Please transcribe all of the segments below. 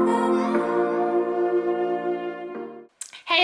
Hey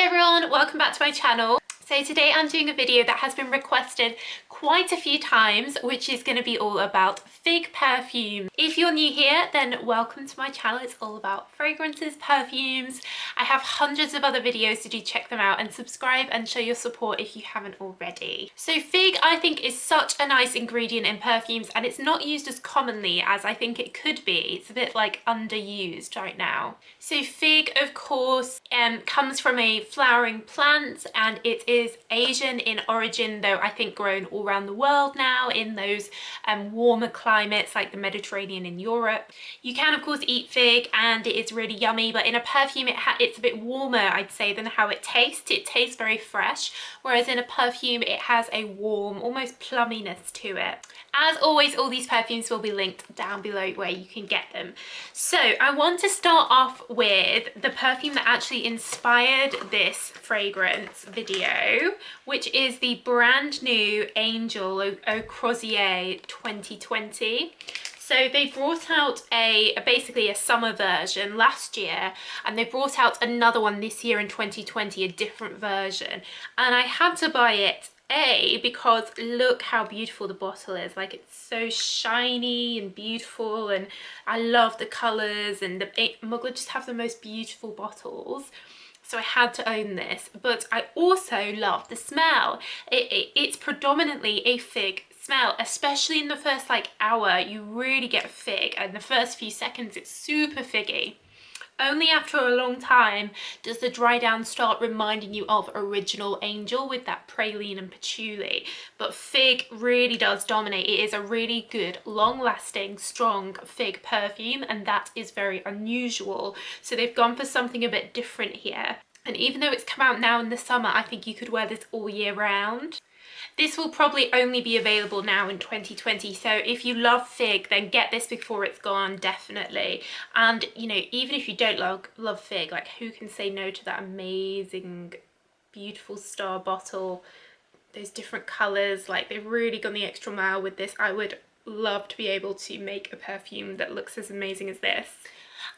everyone, welcome back to my channel. So today I'm doing a video that has been requested quite a few times, which is going to be all about fig perfume. If you're new here, then welcome to my channel. It's all about fragrances, perfumes. I have hundreds of other videos, so do check them out and subscribe and show your support if you haven't already. So fig, I think, is such a nice ingredient in perfumes, and it's not used as commonly as I think it could be. It's a bit like underused right now. So fig, of course, comes from a flowering plant, and it is Asian in origin, though I think grown all around the world now in those warmer climates like the Mediterranean in Europe. You can of course eat fig and it is really yummy, but in a perfume it's a bit warmer, I'd say, than how it tastes. It tastes very fresh, whereas in a perfume it has a warm, almost plumminess to it. As always, all these perfumes will be linked down below where you can get them. So I want to start off with the perfume that actually inspired this fragrance video, which is the brand new Angel Oak Rozier 2020. So they brought out basically a summer version last year, and they brought out another one this year in 2020, a different version. And I had to buy it, because look how beautiful the bottle is. Like, it's so shiny and beautiful, and I love the colours, and Mugler just have the most beautiful bottles. So I had to own this, but I also love the smell. It's predominantly a fig smell, especially in the first like hour. You really get fig, and the first few seconds it's super figgy. Only after a long time does the dry down start reminding you of original Angel with that praline and patchouli. But fig really does dominate. It is a really good, long-lasting, strong fig perfume, and that is very unusual. So they've gone for something a bit different here. And even though it's come out now in the summer, I think you could wear this all year round. This will probably only be available now in 2020, so if you love fig, then get this before it's gone, definitely. And you know, even if you don't love fig, like, who can say no to that amazing, beautiful star bottle, those different colours? Like, they've really gone the extra mile with this. I would love to be able to make a perfume that looks as amazing as this.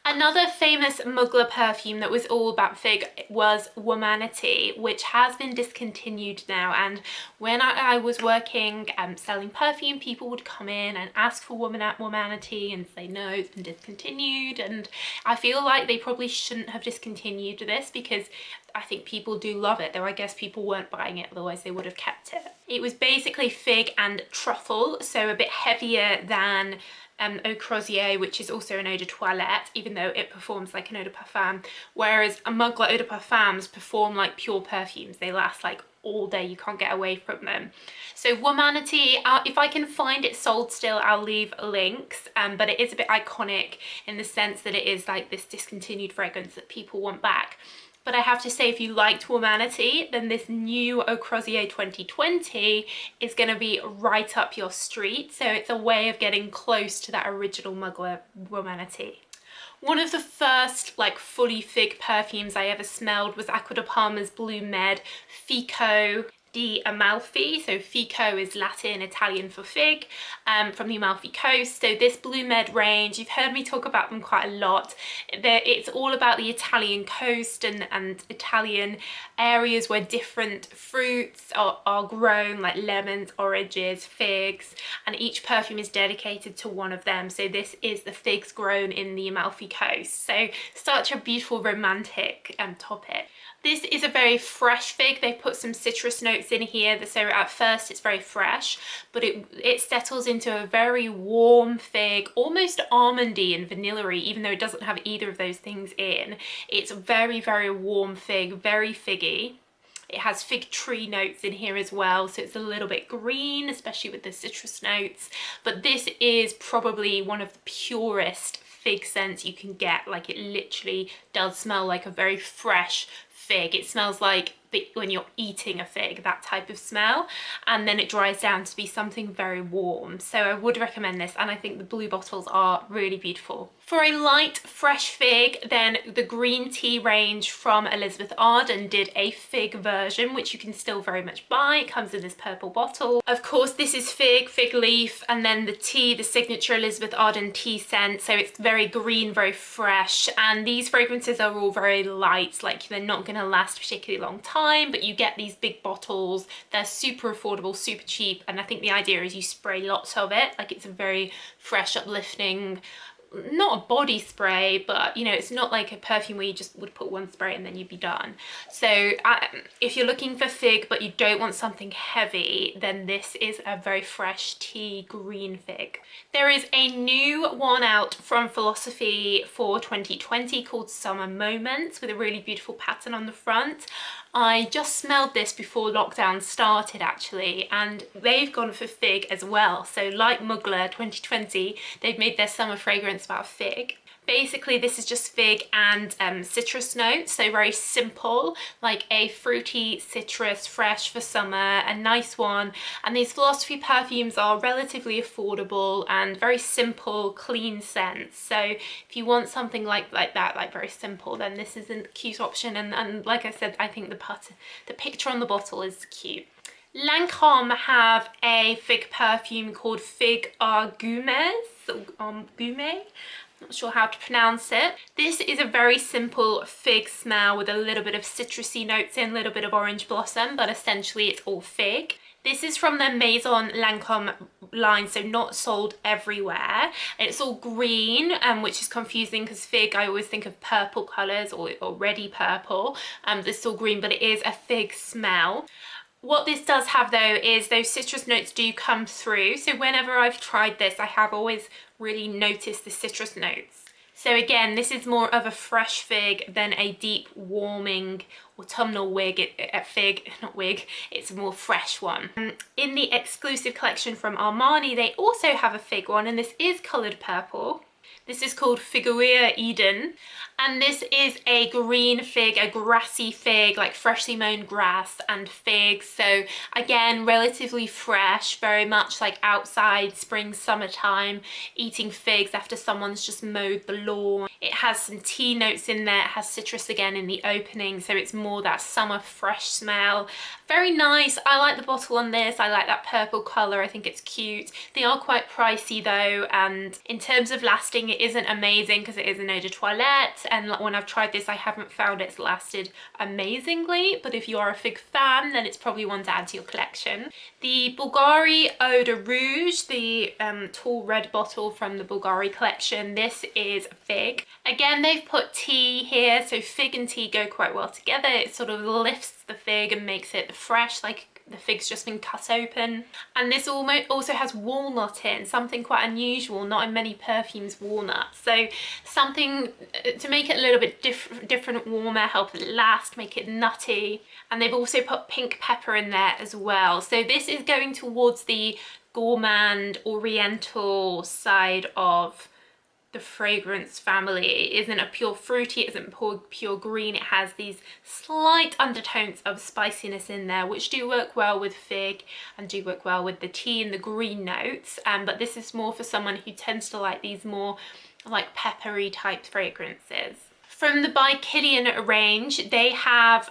Another famous Mugler perfume that was all about fig was Oud Manatee, which has been discontinued now. And when I was working selling perfume, people would come in and ask for Oud Manatee and say no, it's been discontinued. And I feel like they probably shouldn't have discontinued this, because I think people do love it, though I guess people weren't buying it, otherwise they would have kept it. It was basically fig and truffle, so a bit heavier than Oak Rozier, which is also an eau de toilette, even though it performs like an eau de parfum, whereas a Mugler eau de parfums perform like pure perfumes. They last like all day, you can't get away from them. So Oud Manatee, if I can find it sold still, I'll leave links, but it is a bit iconic in the sense that it is like this discontinued fragrance that people want back. But I have to say, if you liked Oud Manatee, then this new Oak Rozier 2020 is going to be right up your street. So it's a way of getting close to that original Mugler Oud Manatee. One of the first like fully fig perfumes I ever smelled was Acqua di Parma's Blue Med Fico di Amalfi. So Fico is Latin, Italian for fig, from the Amalfi Coast. So this Blue Med range, you've heard me talk about them quite a lot. It's all about the Italian coast and Italian areas where different fruits are grown, like lemons, oranges, figs, and each perfume is dedicated to one of them. So this is the figs grown in the Amalfi Coast. So such a beautiful romantic topic. This is a very fresh fig. They put some citrus notes in here, so at first it's very fresh, but it settles into a very warm fig, almost almondy and vanilla-y, even though it doesn't have either of those things in. It's very, very warm fig, very figgy. It has fig tree notes in here as well, so it's a little bit green, especially with the citrus notes. But this is probably one of the purest fig scents you can get. Like, it literally does smell like a very fresh, fig. It smells like when you're eating a fig, that type of smell, and then it dries down to be something very warm. So I would recommend this, and I think the blue bottles are really beautiful. For a light fresh fig, then the green tea range from Elizabeth Arden did a fig version, which you can still very much buy. It comes in this purple bottle. Of course, this is fig leaf, and then the tea, the signature Elizabeth Arden tea scent. So it's very green, very fresh, and these fragrances are all very light, like they're not going to last a particularly long time, but you get these big bottles. They're super affordable, super cheap, and I think the idea is you spray lots of it. Like, it's a very fresh, uplifting, not a body spray, but you know, it's not like a perfume where you just would put one spray and then you'd be done. So if you're looking for fig but you don't want something heavy, then this is a very fresh tea green fig. There is a new one out from Philosophy for 2020 called Summer Moments, with a really beautiful pattern on the front. I just smelled this before lockdown started actually, and they've gone for fig as well. So like Mugler 2020, they've made their summer fragrance about fig. Basically, this is just fig and citrus notes, so very simple, like a fruity citrus, fresh for summer, a nice one. And these Philosophy perfumes are relatively affordable and very simple, clean scents. So if you want something like that, like very simple, then this is a cute option. And like I said, I think the picture on the bottle is cute. Lancome have a fig perfume called Fig Argumes, not sure how to pronounce it. This is a very simple fig smell with a little bit of citrusy notes in, a little bit of orange blossom, but essentially it's all fig. This is from their Maison Lancome line, so not sold everywhere. It's all green, which is confusing because fig, I always think of purple colours or already purple. This is all green, but it is a fig smell. What this does have though is those citrus notes do come through. So whenever I've tried this, I have always really noticed the citrus notes. So again, this is more of a fresh fig than a deep warming autumnal fig, not wig, it's a more fresh one. In the exclusive collection from Armani, they also have a fig one, and this is coloured purple. This is called Figueria Eden, and this is a green fig, a grassy fig, like freshly mown grass and figs. So again, relatively fresh, very much like outside spring, summertime, eating figs after someone's just mowed the lawn. It has some tea notes in there, it has citrus again in the opening, so it's more that summer fresh smell. Very nice. I like the bottle on this. I like that purple colour. I think it's cute. They are quite pricey though, and in terms of lasting, it isn't amazing because it is an eau de toilette, and when I've tried this, I haven't found it's lasted amazingly, but if you are a fig fan, then it's probably one to add to your collection. The Bulgari Eau de Rouge, the tall red bottle from the Bulgari collection, this is fig. Again, they've put tea here, so fig and tea go quite well together. It sort of lifts the fig and makes it fresh, like the fig's just been cut open. And this also has walnut in, something quite unusual, not in many perfumes, walnut. So something to make it a little bit different, warmer, help it last, make it nutty. And they've also put pink pepper in there as well. So this is going towards the gourmand oriental side of the fragrance family. It isn't a pure fruity, it isn't pure green. It has these slight undertones of spiciness in there, which do work well with fig and do work well with the tea and the green notes. But this is more for someone who tends to like these more like peppery type fragrances. From the By Kilian range, they have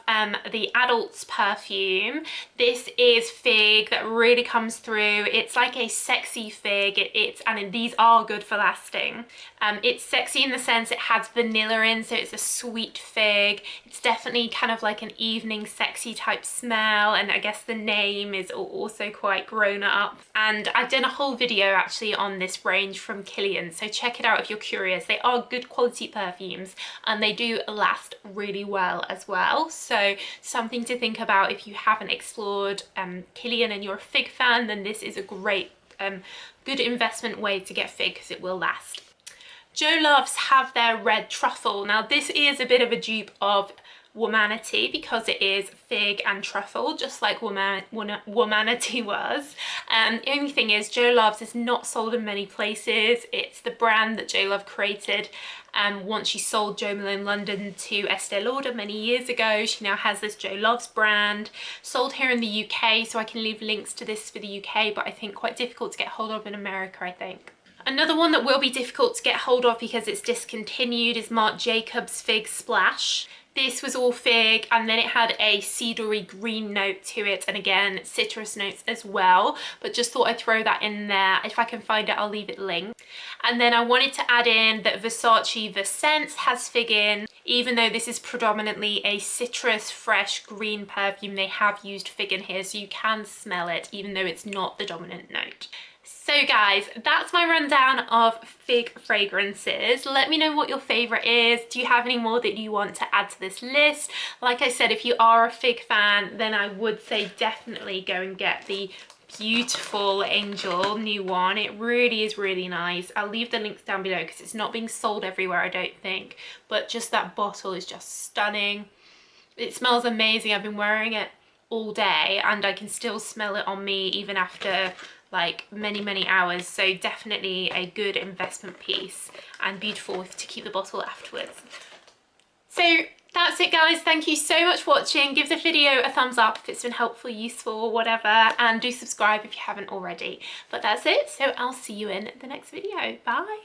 the Adults perfume. This is fig that really comes through. It's like a sexy fig. And these are good for lasting. It's sexy in the sense it has vanilla in, so it's a sweet fig. It's definitely kind of like an evening sexy type smell, and I guess the name is also quite grown up. And I've done a whole video actually on this range from Kilian, so check it out if you're curious. They are good quality perfumes, and they do last really well as well. So something to think about if you haven't explored Kilian and you're a fig fan, then this is a great good investment way to get fig because it will last. Jo Loves have their red truffle. Now this is a bit of a dupe of Manatee because it is fig and truffle, just like Oud Manatee was. The only thing is Jo Loves is not sold in many places. It's the brand that Jo Love created once she sold Jo Malone London to Estee Lauder many years ago. She now has this Jo Loves brand sold here in the UK, so I can leave links to this for the UK, but I think quite difficult to get hold of in America, I think. Another one that will be difficult to get hold of because it's discontinued is Marc Jacobs Fig Splash. This was all fig, and then it had a cedary green note to it, and again citrus notes as well, but just thought I'd throw that in there. If I can find it, I'll leave it linked. And then I wanted to add in that Versace The Scents has fig in. Even though this is predominantly a citrus fresh green perfume, they have used fig in here, so you can smell it even though it's not the dominant note. So guys, that's my rundown of fig fragrances. Let me know what your favourite is. Do you have any more that you want to add to this list? Like I said, if you are a fig fan, then I would say definitely go and get the beautiful Angel new one. It really is really nice. I'll leave the links down below because it's not being sold everywhere, I don't think, but just that bottle is just stunning. It smells amazing. I've been wearing it all day and I can still smell it on me even after like many hours, so definitely a good investment piece and beautiful to keep the bottle afterwards. So that's it guys, thank you so much for watching. Give the video a thumbs up if it's been helpful, useful or whatever, and do subscribe if you haven't already. But that's it, so I'll see you in the next video. Bye.